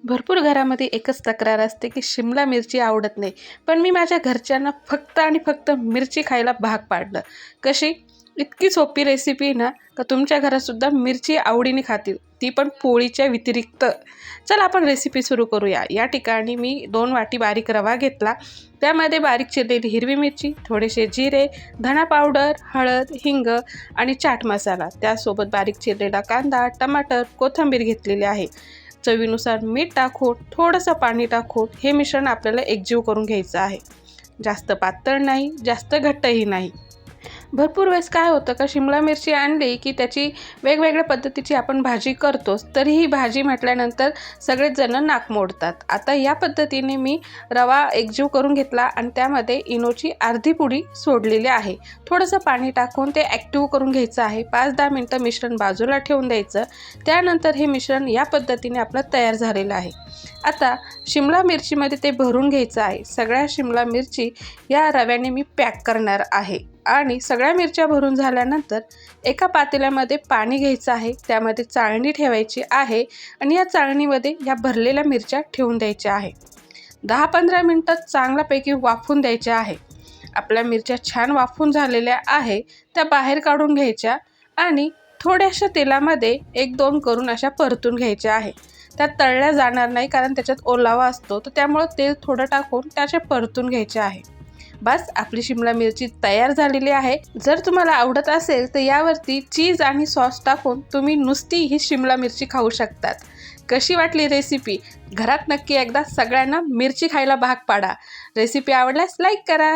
भरपूर घरामध्ये एकच तक्रार असते की शिमला मिरची आवडत नाही. पण मी माझ्या घरच्यांना फक्त आणि फक्त मिरची खायला भाग पाडलं. कशी? इतकी सोपी रेसिपी ना का तुमच्या घरातसुद्धा मिरची आवडीने खातील, ती पण पोळीच्या व्यतिरिक्त. चला आपण रेसिपी सुरू करूया. या ठिकाणी मी 2 वाटी बारीक रवा घेतला. त्यामध्ये बारीक चिरलेली हिरवी मिरची, थोडेसे जिरे, धना पावडर, हळद, हिंग आणि चाट मसाला, त्यासोबत बारीक चिरलेला कांदा, टमाटर, कोथिंबीर घेतलेली आहे. चवीनुसार मीठ टाकून थोडंसं पाणी टाकून हे मिश्रण आपल्याला एकजीव करून घ्यायचं आहे. जास्त पातळ नाही, जास्त घट्टही नाही. भरपूर वेळेस काय होतं का शिमला मिरची आणली की त्याची वेगवेगळ्या पद्धतीची आपण भाजी करतोच, तरी ही भाजी म्हटल्यानंतर सगळेच जण नाक मोडतात. आता या पद्धतीने मी रवा एकजीव करून घेतला आणि त्यामध्ये इनोची अर्धी पुडी सोडलेली आहे. थोडंसं पाणी टाकून ते ॲक्टिव्ह करून घ्यायचं आहे. 5-10 मिनटं मिश्रण बाजूला ठेवून द्यायचं. त्यानंतर हे मिश्रण या पद्धतीने आपलं तयार झालेलं आहे. आता शिमला मिरचीमध्ये ते भरून घ्यायचं आहे. सगळ्या शिमला मिरची या रव्याने मी पॅक करणार आहे. आणि सगळ्या मिरच्या भरून झाल्यानंतर एका पातेल्यामध्ये पाणी घ्यायचं आहे. त्यामध्ये चाळणी ठेवायची आहे आणि या चाळणीमध्ये या भरलेल्या मिरच्या ठेवून द्यायच्या आहे. 10-15 मिनटं चांगल्यापैकी वाफवून द्यायच्या आहे. आपल्या मिरच्या छान वाफवून झालेल्या आहे, त्या बाहेर काढून घ्यायच्या आणि थोड्याशा तेलामध्ये 1-2 करून अशा परतून घ्यायच्या आहे. त्या तळल्या जाणार नाही, कारण त्याच्यात ओलावा असतो, तर त्यामुळं तेल थोडं टाकून त्याच्या परतून घ्यायचे आहे. बस आपली शिमला मिरची तयार झालेली आहे. जर तुम्हाला आवडत असेल तर यावरती चीज आणि सॉस टाकून तुम्ही नुसती ही शिमला मिरची खाऊ शकतात. कशी वाटली रेसिपी? घरात नक्की एकदा सगळ्यांना मिरची खायला भाग पाडा. रेसिपी आवडल्यास लाईक करा.